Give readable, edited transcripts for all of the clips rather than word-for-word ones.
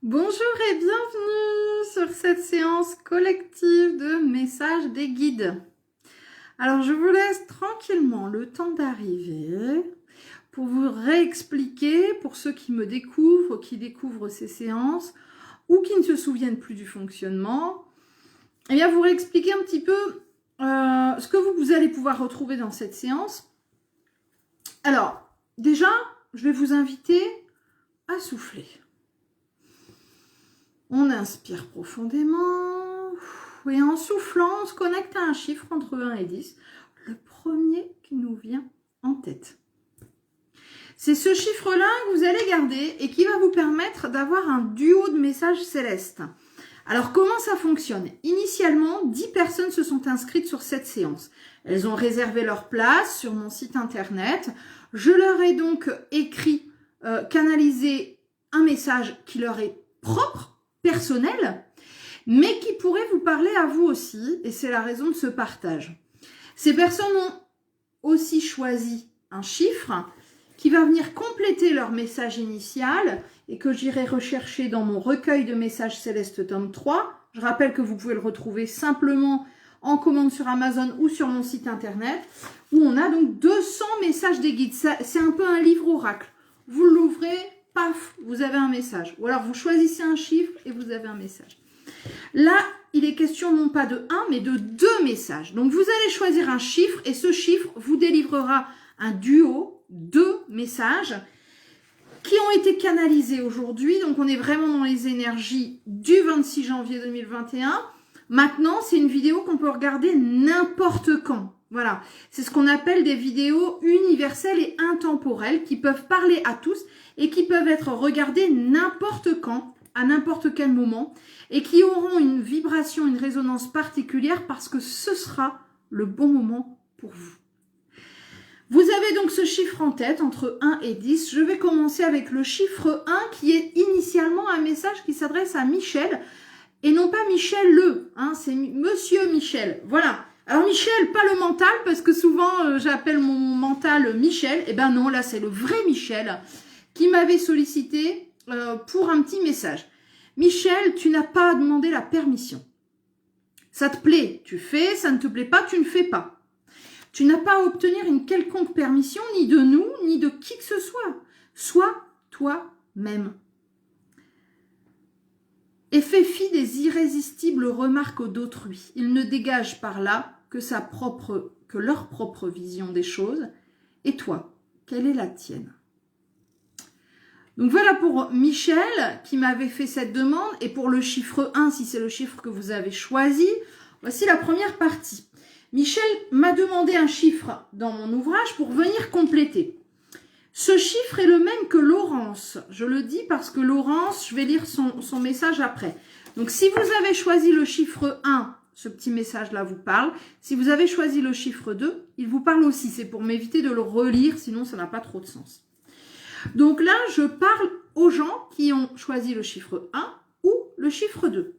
Bonjour et bienvenue sur cette séance collective de messages des guides. Alors je vous laisse tranquillement le temps d'arriver pour vous réexpliquer, pour ceux qui me découvrent, qui découvrent ces séances ou qui ne se souviennent plus du fonctionnement, et bien vous réexpliquer un petit peu ce que vous allez pouvoir retrouver dans cette séance. Alors déjà, je vais vous inviter à souffler. On inspire profondément et en soufflant, on se connecte à un chiffre entre 1 et 10, le premier qui nous vient en tête. C'est ce chiffre-là que vous allez garder et qui va vous permettre d'avoir un duo de messages célestes. Alors comment ça fonctionne? Initialement, 10 personnes se sont inscrites sur cette séance. Elles ont réservé leur place sur mon site internet. Je leur ai donc écrit, canalisé un message qui leur est propre, personnel, mais qui pourrait vous parler à vous aussi, et c'est la raison de ce partage. Ces personnes ont aussi choisi un chiffre qui va venir compléter leur message initial et que j'irai rechercher dans mon recueil de messages célestes tome 3. Je rappelle que vous pouvez le retrouver simplement en commande sur Amazon ou sur mon site internet, où on a donc 200 messages des guides. C'est un peu un livre oracle. Vous l'ouvrez, paf, vous avez un message. Ou alors vous choisissez un chiffre et vous avez un message. Là, il est question non pas de 1, mais de 2 messages. Donc vous allez choisir un chiffre et ce chiffre vous délivrera un duo, 2 messages qui ont été canalisés aujourd'hui. Donc on est vraiment dans les énergies du 26 janvier 2021. Maintenant, c'est une vidéo qu'on peut regarder n'importe quand. Voilà, c'est ce qu'on appelle des vidéos universelles et intemporelles qui peuvent parler à tous et qui peuvent être regardées n'importe quand, à n'importe quel moment, et qui auront une vibration, une résonance particulière parce que ce sera le bon moment pour vous. Vous avez donc ce chiffre en tête, entre 1 et 10. Je vais commencer avec le chiffre 1 qui est initialement un message qui s'adresse à Michel, et non pas Michel le, hein, c'est Monsieur Michel. Voilà. Alors Michel, pas le mental, parce que souvent j'appelle mon mental Michel. Eh ben non, là c'est le vrai Michel qui m'avait sollicité pour un petit message. Michel, tu n'as pas demandé la permission. Ça te plaît, tu fais, ça ne te plaît pas, tu ne fais pas. Tu n'as pas à obtenir une quelconque permission, ni de nous, ni de qui que ce soit. Sois toi-même. Et fais fi des irrésistibles remarques d'autrui. Ils ne dégagent par là que leur propre vision des choses. Et toi, quelle est la tienne? Donc voilà pour Michel qui m'avait fait cette demande. Et pour le chiffre 1, si c'est le chiffre que vous avez choisi, voici la première partie. Michel m'a demandé un chiffre dans mon ouvrage pour venir compléter. Ce chiffre est le même que Laurence. Je le dis parce que Laurence, je vais lire son message après. Donc, si vous avez choisi le chiffre 1, ce petit message-là vous parle. Si vous avez choisi le chiffre 2, il vous parle aussi. C'est pour m'éviter de le relire, sinon ça n'a pas trop de sens. Donc là, je parle aux gens qui ont choisi le chiffre 1 ou le chiffre 2.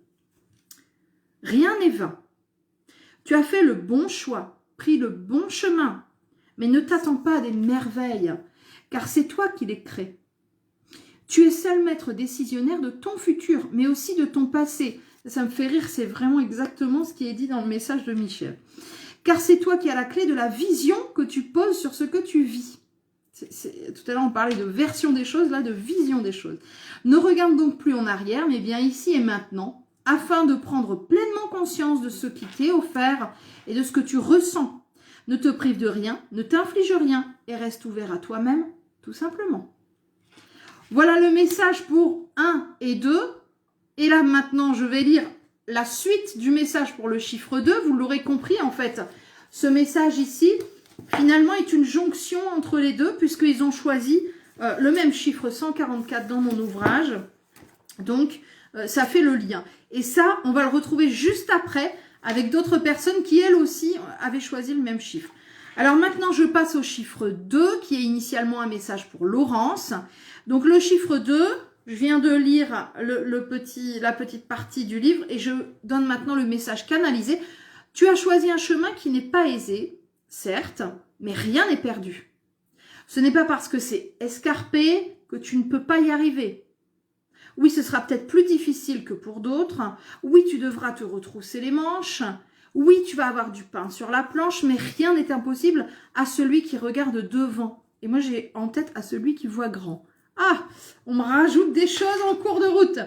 Rien n'est vain. Tu as fait le bon choix, pris le bon chemin, mais ne t'attends pas à des merveilles, car c'est toi qui les crées. Tu es seul maître décisionnaire de ton futur, mais aussi de ton passé. Ça me fait rire, c'est vraiment exactement ce qui est dit dans le message de Michel. Car c'est toi qui as la clé de la vision que tu poses sur ce que tu vis. Tout à l'heure, on parlait de version des choses, là, de vision des choses. Ne regarde donc plus en arrière, mais bien ici et maintenant, afin de prendre pleinement conscience de ce qui t'est offert et de ce que tu ressens. Ne te prive de rien, ne t'inflige rien et reste ouvert à toi-même, tout simplement. Voilà le message pour 1 et 2. Et là, maintenant, je vais lire la suite du message pour le chiffre 2. Vous l'aurez compris, en fait, ce message ici, finalement, est une jonction entre les deux, puisqu'ils ont choisi le même chiffre 144 dans mon ouvrage. Donc, ça fait le lien. Et ça, on va le retrouver juste après, avec d'autres personnes qui, elles aussi, avaient choisi le même chiffre. Alors maintenant, je passe au chiffre 2, qui est initialement un message pour Laurence. Donc le chiffre 2, je viens de lire la petite partie du livre et je donne maintenant le message canalisé. Tu as choisi un chemin qui n'est pas aisé, certes, mais rien n'est perdu. Ce n'est pas parce que c'est escarpé que tu ne peux pas y arriver. Oui, ce sera peut-être plus difficile que pour d'autres. Oui, tu devras te retrousser les manches. Oui, tu vas avoir du pain sur la planche, mais rien n'est impossible à celui qui regarde devant. Et moi, j'ai en tête à celui qui voit grand. Ah, on me rajoute des choses en cours de route.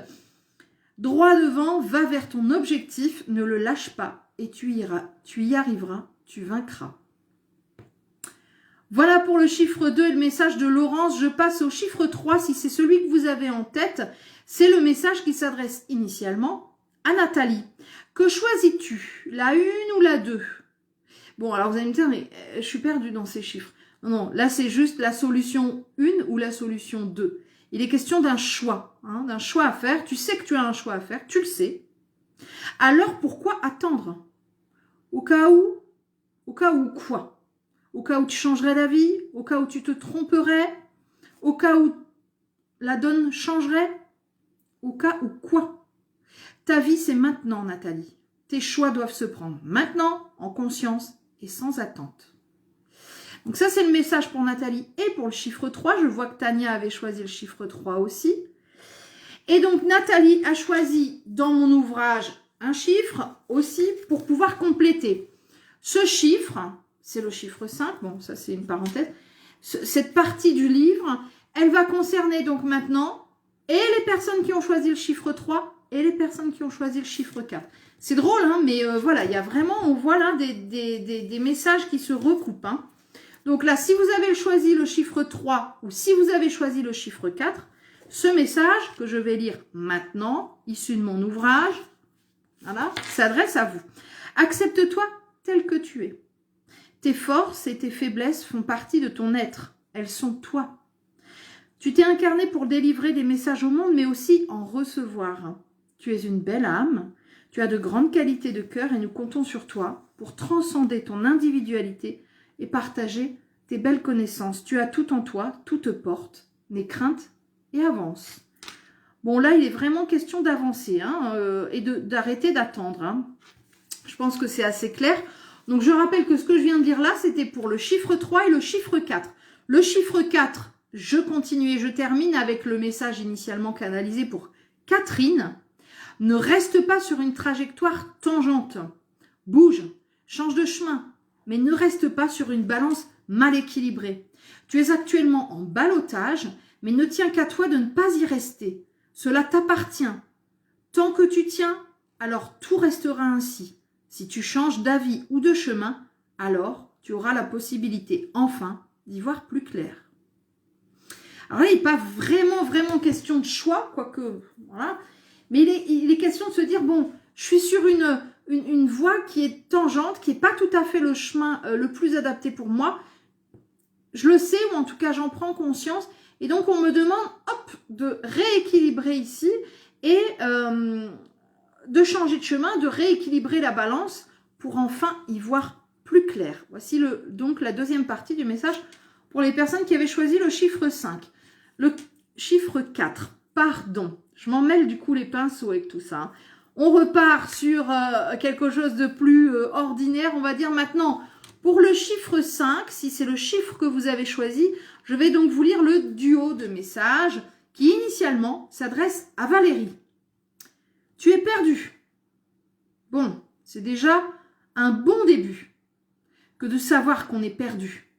Droit devant, va vers ton objectif, ne le lâche pas et tu y arriveras, tu vaincras. Voilà pour le chiffre 2 et le message de Laurence. Je passe au chiffre 3, si c'est celui que vous avez en tête. C'est le message qui s'adresse initialement à Nathalie. Que choisis-tu? La 1 ou la 2? Bon, alors vous allez me dire, mais je suis perdue dans ces chiffres. Non, là c'est juste la solution 1 ou la solution 2. Il est question d'un choix, hein, d'un choix à faire. Tu sais que tu as un choix à faire, tu le sais. Alors pourquoi attendre? Au cas où quoi? Au cas où tu changerais d'avis, au cas où tu te tromperais, au cas où la donne changerait, au cas où quoi? Ta vie, c'est maintenant, Nathalie. Tes choix doivent se prendre maintenant, en conscience et sans attente. Donc ça, c'est le message pour Nathalie et pour le chiffre 3. Je vois que Tania avait choisi le chiffre 3 aussi. Et donc, Nathalie a choisi dans mon ouvrage un chiffre aussi pour pouvoir compléter. Ce chiffre, c'est le chiffre 5. Bon, ça, c'est une parenthèse. Cette partie du livre, elle va concerner donc maintenant et les personnes qui ont choisi le chiffre 3 et les personnes qui ont choisi le chiffre 4. C'est drôle, hein, mais voilà, il y a vraiment, on voit là des messages qui se recoupent. Hein. Donc là, si vous avez choisi le chiffre 3 ou si vous avez choisi le chiffre 4, ce message que je vais lire maintenant, issu de mon ouvrage, voilà, s'adresse à vous. Accepte-toi tel que tu es. Tes forces et tes faiblesses font partie de ton être. Elles sont toi. Tu t'es incarné pour délivrer des messages au monde, mais aussi en recevoir. Tu es une belle âme. Tu as de grandes qualités de cœur et nous comptons sur toi pour transcender ton individualité et partager tes belles connaissances. Tu as tout en toi, tout te porte. N'aie crainte et avance. Bon, là, il est vraiment question d'avancer hein, et d'arrêter d'attendre. Hein. Je pense que c'est assez clair. Donc, je rappelle que ce que je viens de dire là, c'était pour le chiffre 3 et le chiffre 4. Le chiffre 4, je continue et je termine avec le message initialement canalisé pour Catherine. Ne reste pas sur une trajectoire tangente. Bouge, change de chemin, mais ne reste pas sur une balance mal équilibrée. Tu es actuellement en ballottage, mais ne tient qu'à toi de ne pas y rester. Cela t'appartient. Tant que tu tiens, alors tout restera ainsi. Si tu changes d'avis ou de chemin, alors tu auras la possibilité, enfin, d'y voir plus clair. Alors là, il n'est pas vraiment question de choix, quoique, voilà. Mais il est question de se dire, bon, je suis sur une voie qui est tangente, qui n'est pas tout à fait le chemin le plus adapté pour moi. Je le sais, ou en tout cas, j'en prends conscience. Et donc, on me demande, hop, de rééquilibrer ici et de changer de chemin, de rééquilibrer la balance pour enfin y voir plus clair. Voici donc la deuxième partie du message pour les personnes qui avaient choisi le chiffre 5. Le chiffre 4, pardon. Je m'en mêle du coup les pinceaux avec tout ça. On repart sur quelque chose de plus ordinaire, on va dire maintenant. Pour le chiffre 5, si c'est le chiffre que vous avez choisi, je vais donc vous lire le duo de messages qui initialement s'adresse à Valérie. Tu es perdu. Bon, c'est déjà un bon début que de savoir qu'on est perdu.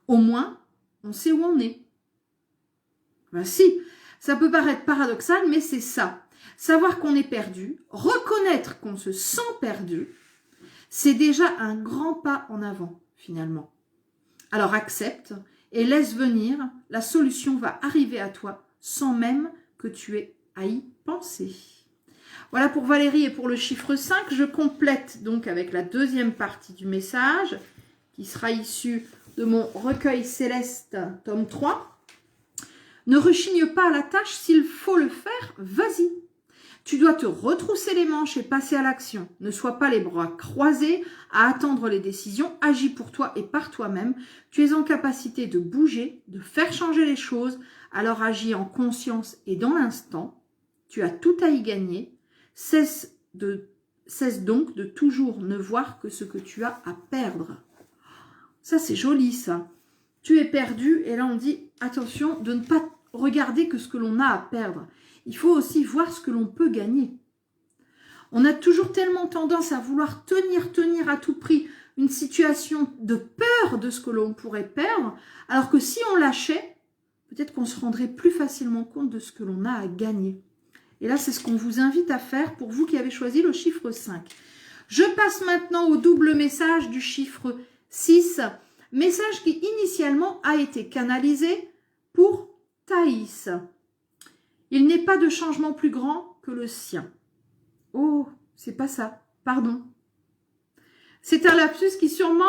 Au moins, on sait où on est. Ben si, ça peut paraître paradoxal, mais c'est ça. Savoir qu'on est perdu, reconnaître qu'on se sent perdu, c'est déjà un grand pas en avant, finalement. Alors accepte et laisse venir, la solution va arriver à toi sans même que tu aies à y penser. Voilà pour Valérie et pour le chiffre 5. Je complète donc avec la deuxième partie du message qui sera issue de mon recueil céleste, tome 3. Ne rechigne pas à la tâche, s'il faut le faire, vas-y. Tu dois te retrousser les manches et passer à l'action. Ne sois pas les bras croisés à attendre les décisions. Agis pour toi et par toi-même. Tu es en capacité de bouger, de faire changer les choses. Alors agis en conscience et dans l'instant. Tu as tout à y gagner. Cesse donc de toujours ne voir que ce que tu as à perdre. Ça, c'est joli, ça. Tu es perdu et là, on dit, attention de ne pas regarder que ce que l'on a à perdre. Il faut aussi voir ce que l'on peut gagner. On a toujours tellement tendance à vouloir tenir à tout prix une situation de peur de ce que l'on pourrait perdre, alors que si on lâchait, peut-être qu'on se rendrait plus facilement compte de ce que l'on a à gagner. Et là, c'est ce qu'on vous invite à faire pour vous qui avez choisi le chiffre 5. Je passe maintenant au double message du chiffre 6, message qui initialement a été canalisé pour Thaïs. Il n'est pas de changement plus grand que le sien. Oh, c'est pas ça, pardon. C'est un lapsus qui sûrement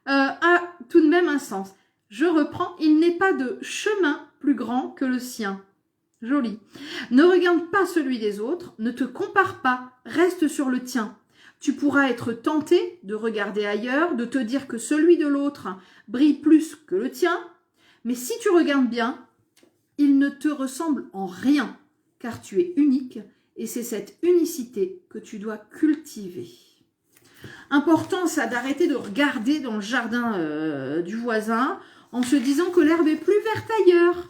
a tout de même un sens. Je reprends, il n'est pas de chemin plus grand que le sien. Joli. Ne regarde pas celui des autres, ne te compare pas, reste sur le tien. Tu pourras être tenté de regarder ailleurs, de te dire que celui de l'autre brille plus que le tien, mais si tu regardes bien, il ne te ressemble en rien, car tu es unique et c'est cette unicité que tu dois cultiver. Important, ça, d'arrêter de regarder dans le jardin du voisin en se disant que l'herbe est plus verte ailleurs.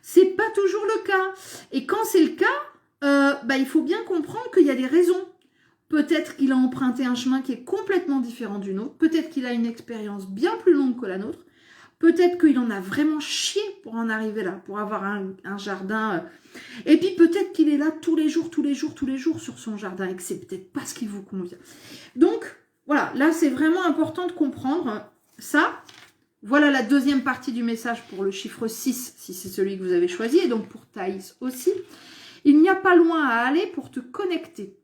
C'est pas toujours le cas. Et quand c'est le cas, il faut bien comprendre qu'il y a des raisons. Peut-être qu'il a emprunté un chemin qui est complètement différent du nôtre. Peut-être qu'il a une expérience bien plus longue que la nôtre. Peut-être qu'il en a vraiment chié pour en arriver là, pour avoir un jardin. Et puis peut-être qu'il est là tous les jours sur son jardin et que c'est peut-être pas ce qui vous convient. Donc, voilà, là c'est vraiment important de comprendre ça. Voilà la deuxième partie du message pour le chiffre 6, si c'est celui que vous avez choisi, et donc pour Thaïs aussi. Il n'y a pas loin à aller pour te connecter.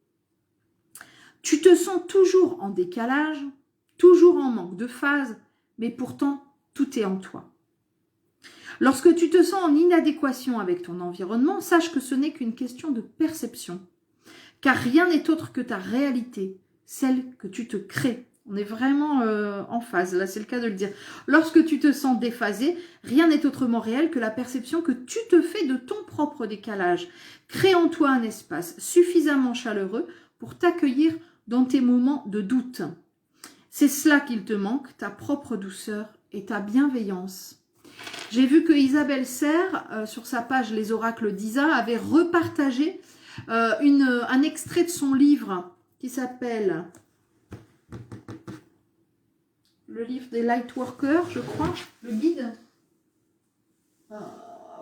Tu te sens toujours en décalage, toujours en manque de phase, mais pourtant, tout est en toi. Lorsque tu te sens en inadéquation avec ton environnement, sache que ce n'est qu'une question de perception. Car rien n'est autre que ta réalité, celle que tu te crées. On est vraiment en phase, là c'est le cas de le dire. Lorsque tu te sens déphasé, rien n'est autrement réel que la perception que tu te fais de ton propre décalage. Crée en toi un espace suffisamment chaleureux pour t'accueillir dans tes moments de doute. C'est cela qu'il te manque, ta propre douceur et ta bienveillance. J'ai vu que Isabelle Serre, sur sa page Les Oracles d'Isa, avait repartagé un extrait de son livre qui s'appelle le livre des Lightworkers, je crois, le guide.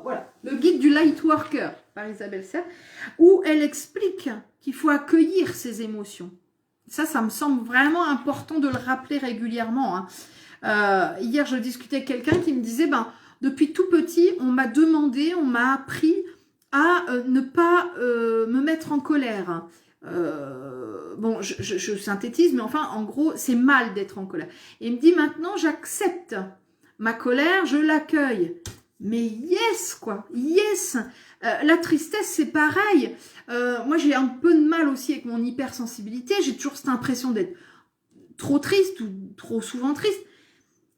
Voilà, le guide du Lightworker par Isabelle Serre, où elle explique qu'il faut accueillir ses émotions. Ça me semble vraiment important de le rappeler régulièrement. Hein. Hier, je discutais avec quelqu'un qui me disait, depuis tout petit, on m'a demandé, on m'a appris à ne pas me mettre en colère. Bon, je synthétise, mais enfin, en gros, c'est mal d'être en colère. Et il me dit, maintenant, j'accepte ma colère, je l'accueille. Mais yes, quoi, yes. La tristesse, c'est pareil. Moi, j'ai un peu de mal aussi avec mon hypersensibilité. J'ai toujours cette impression d'être trop triste ou trop souvent triste.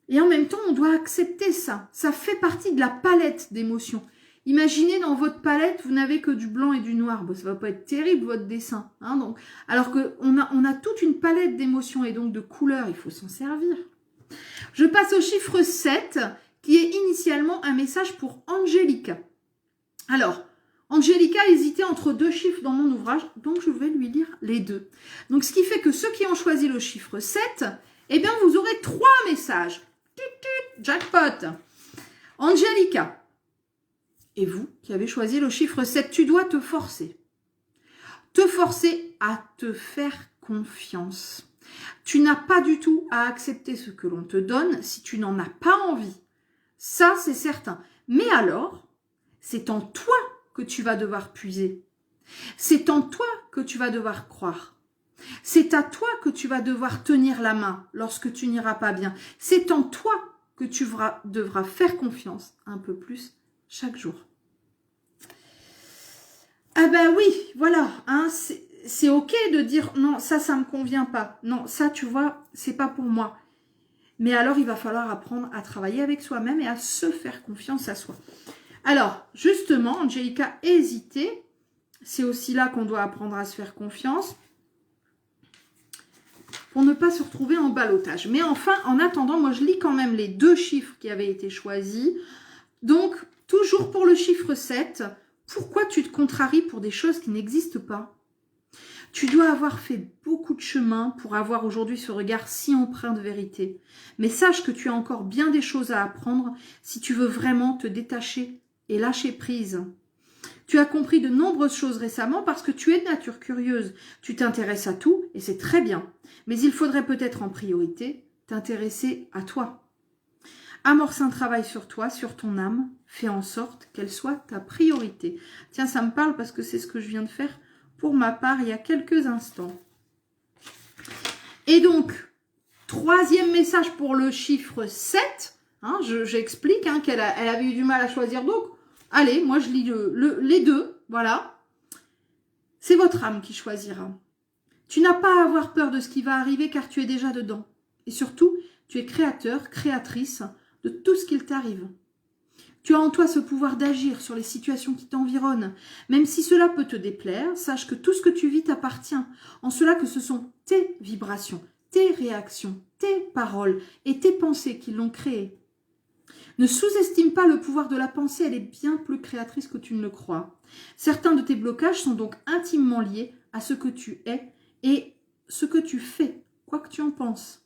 Et en même temps, on doit accepter ça. Ça fait partie de la palette d'émotions. Imaginez dans votre palette, vous n'avez que du blanc et du noir. Bon, ça va pas être terrible, votre dessin. Hein, donc, alors qu'on a toute une palette d'émotions et donc de couleurs. Il faut s'en servir. Je passe au chiffre 7, qui est initialement un message pour Angélica. Alors, Angélica a hésité entre deux chiffres dans mon ouvrage, donc je vais lui lire les deux. Donc, ce qui fait que ceux qui ont choisi le chiffre 7, eh bien, vous aurez 3 messages. Jackpot. Angélica. Et vous, qui avez choisi le chiffre 7, tu dois te forcer. Te forcer à te faire confiance. Tu n'as pas du tout à accepter ce que l'on te donne si tu n'en as pas envie. Ça, c'est certain. Mais alors, c'est en toi que tu vas devoir puiser. C'est en toi que tu vas devoir croire. C'est à toi que tu vas devoir tenir la main lorsque tu n'iras pas bien. C'est en toi que tu devras faire confiance un peu plus chaque jour. Ah ben oui, voilà, hein, c'est ok de dire non, ça me convient pas. Non, ça, tu vois, c'est pas pour moi. Mais alors, il va falloir apprendre à travailler avec soi-même et à se faire confiance à soi. Alors, justement, Angélica, hésiter, c'est aussi là qu'on doit apprendre à se faire confiance pour ne pas se retrouver en ballottage. Mais enfin, en attendant, moi, je lis quand même les 2 chiffres qui avaient été choisis. Donc, Toujours pour le chiffre 7, pourquoi tu te contraries pour des choses qui n'existent pas? Tu dois avoir fait beaucoup de chemin pour avoir aujourd'hui ce regard si empreint de vérité. Mais sache que tu as encore bien des choses à apprendre si tu veux vraiment te détacher et lâcher prise. Tu as compris de nombreuses choses récemment parce que tu es de nature curieuse. Tu t'intéresses à tout et c'est très bien. Mais il faudrait peut-être en priorité t'intéresser à toi. Amorce un travail sur toi, sur ton âme. Fais en sorte qu'elle soit ta priorité. Tiens, ça me parle parce que c'est ce que je viens de faire pour ma part il y a quelques instants. Et donc, troisième message pour le chiffre 7. Hein, j'explique qu'elle avait eu du mal à choisir. Donc, allez, moi je lis les deux. Voilà. C'est votre âme qui choisira. Tu n'as pas à avoir peur de ce qui va arriver car tu es déjà dedans. Et surtout, tu es créateur, créatrice de tout ce qu'il t'arrive. Tu as en toi ce pouvoir d'agir sur les situations qui t'environnent. Même si cela peut te déplaire, sache que tout ce que tu vis t'appartient. En cela que ce sont tes vibrations, tes réactions, tes paroles et tes pensées qui l'ont créé. Ne sous-estime pas le pouvoir de la pensée, elle est bien plus créatrice que tu ne le crois. Certains de tes blocages sont donc intimement liés à ce que tu es et ce que tu fais, quoi que tu en penses.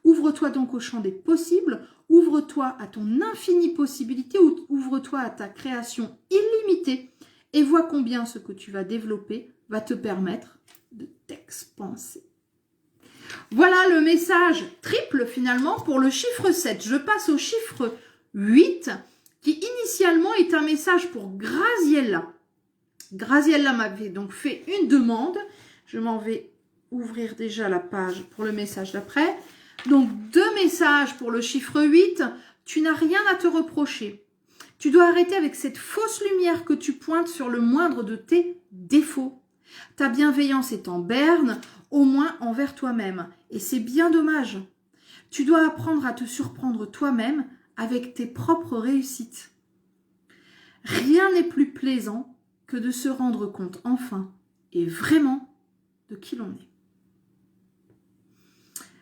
Ouvre-toi donc au champ des possibles, ouvre-toi à ton infinie possibilité, ouvre-toi à ta création illimitée et vois combien ce que tu vas développer va te permettre de t'expanser. Voilà le message triple finalement pour le chiffre 7. Je passe au chiffre 8 qui initialement est un message pour Graziella. Graziella m'avait donc fait une demande. Je m'en vais ouvrir déjà la page pour le message d'après. Donc, 2 messages pour le chiffre 8. Tu n'as rien à te reprocher. Tu dois arrêter avec cette fausse lumière que tu pointes sur le moindre de tes défauts. Ta bienveillance est en berne, au moins envers toi-même. Et c'est bien dommage. Tu dois apprendre à te surprendre toi-même avec tes propres réussites. Rien n'est plus plaisant que de se rendre compte enfin et vraiment de qui l'on est.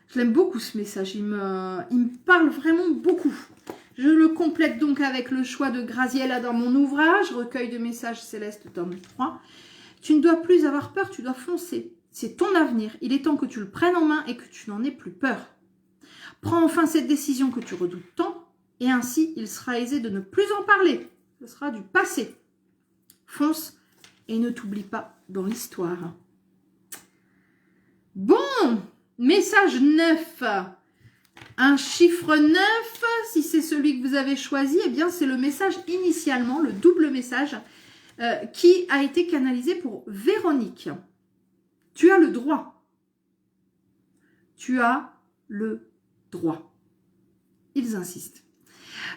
Je l'aime beaucoup ce message, il me parle vraiment beaucoup. Je le complète donc avec le choix de Graziella dans mon ouvrage, Recueil de messages célestes, tome 3. Tu ne dois plus avoir peur, tu dois foncer. C'est ton avenir, il est temps que tu le prennes en main et que tu n'en aies plus peur. Prends enfin cette décision que tu redoutes tant, et ainsi il sera aisé de ne plus en parler. Ce sera du passé. Fonce et ne t'oublie pas dans l'histoire. Bon, message 9. Un chiffre 9, si c'est celui que vous avez choisi, eh bien c'est le message initialement, le double message qui a été canalisé pour Véronique. Tu as le droit. Tu as le droit. Ils insistent.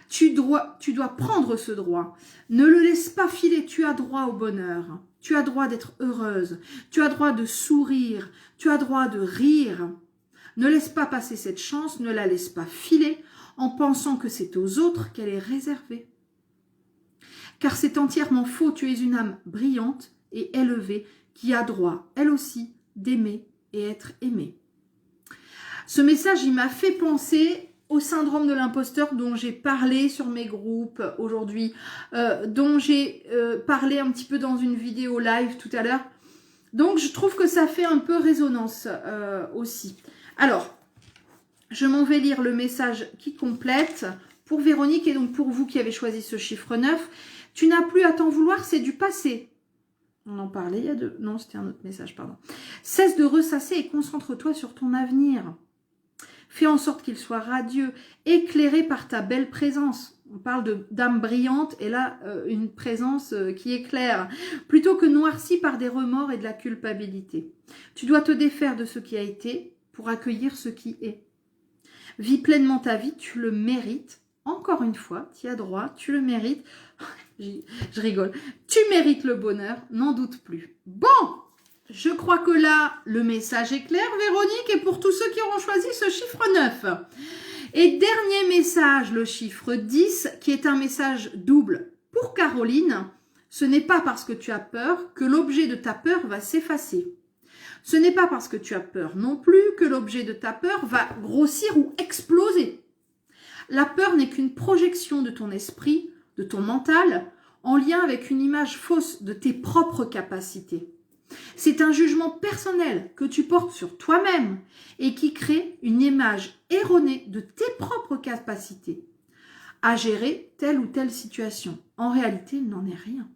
Tu dois prendre ce droit. Ne le laisse pas filer. Tu as droit au bonheur. Tu as droit d'être heureuse. Tu as droit de sourire. Tu as droit de rire. Ne laisse pas passer cette chance. Ne la laisse pas filer en pensant que c'est aux autres qu'elle est réservée. Car c'est entièrement faux. Tu es une âme brillante et élevée qui a droit, elle aussi, d'aimer et être aimée. Ce message, il m'a fait penser au syndrome de l'imposteur dont j'ai parlé sur mes groupes aujourd'hui, dont j'ai parlé un petit peu dans une vidéo live tout à l'heure. Donc, je trouve que ça fait un peu résonance aussi. Alors, je m'en vais lire le message qui complète pour Véronique et donc pour vous qui avez choisi ce chiffre 9. Tu n'as plus à t'en vouloir, c'est du passé. On en parlait il y a deux... Non, c'était un autre message, pardon. Cesse de ressasser et concentre-toi sur ton avenir. Fais en sorte qu'il soit radieux, éclairé par ta belle présence. On parle d'âme brillante et là, une présence qui éclaire, plutôt que noircie par des remords et de la culpabilité. Tu dois te défaire de ce qui a été pour accueillir ce qui est. Vis pleinement ta vie, tu le mérites. Encore une fois, tu y as droit, tu le mérites. Je rigole. Tu mérites le bonheur, n'en doute plus. Bon, je crois que là, le message est clair, Véronique, et pour tous ceux qui auront choisi ce chiffre 9. Et dernier message, le chiffre 10, qui est un message double pour Caroline. Ce n'est pas parce que tu as peur que l'objet de ta peur va s'effacer. Ce n'est pas parce que tu as peur non plus que l'objet de ta peur va grossir ou exploser. La peur n'est qu'une projection de ton esprit, de ton mental en lien avec une image fausse de tes propres capacités. C'est un jugement personnel que tu portes sur toi-même et qui crée une image erronée de tes propres capacités à gérer telle ou telle situation. En réalité, il n'en est rien.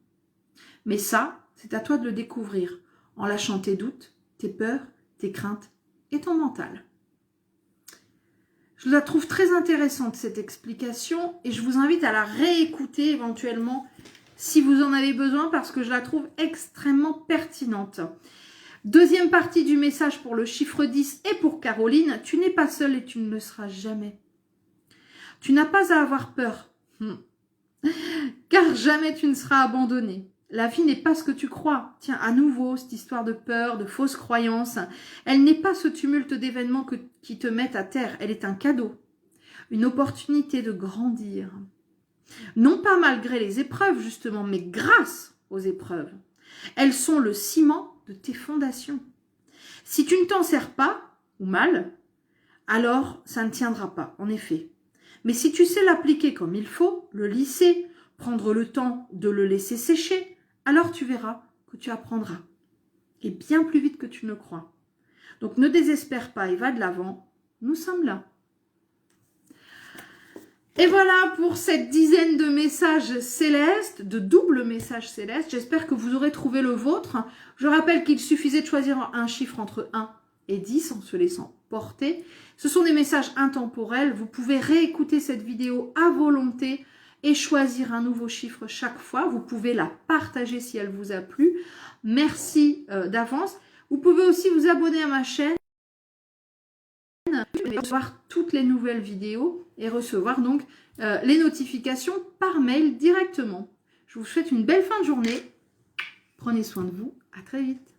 Mais ça, c'est à toi de le découvrir en lâchant tes doutes, tes peurs, tes craintes et ton mental. Je la trouve très intéressante cette explication et je vous invite à la réécouter éventuellement si vous en avez besoin parce que je la trouve extrêmement pertinente. Deuxième partie du message pour le chiffre 10 et pour Caroline, tu n'es pas seule et tu ne le seras jamais. Tu n'as pas à avoir peur, car jamais tu ne seras abandonnée. La vie n'est pas ce que tu crois. Tiens, à nouveau, cette histoire de peur, de fausses croyances, elle n'est pas ce tumulte d'événements qui te mettent à terre. Elle est un cadeau, une opportunité de grandir. Non pas malgré les épreuves, justement, mais grâce aux épreuves. Elles sont le ciment de tes fondations. Si tu ne t'en sers pas, ou mal, alors ça ne tiendra pas, en effet. Mais si tu sais l'appliquer comme il faut, le lisser, prendre le temps de le laisser sécher, alors tu verras que tu apprendras. Et bien plus vite que tu ne crois. Donc ne désespère pas et va de l'avant. Nous sommes là. Et voilà pour cette dizaine de messages célestes, de doubles messages célestes. J'espère que vous aurez trouvé le vôtre. Je rappelle qu'il suffisait de choisir un chiffre entre 1 et 10 en se laissant porter. Ce sont des messages intemporels. Vous pouvez réécouter cette vidéo à volonté et choisir un nouveau chiffre chaque fois. Vous pouvez la partager si elle vous a plu. Merci d'avance. Vous pouvez aussi vous abonner à ma chaîne et recevoir toutes les nouvelles vidéos et recevoir donc les notifications par mail directement. Je vous souhaite une belle fin de journée. Prenez soin de vous. À très vite.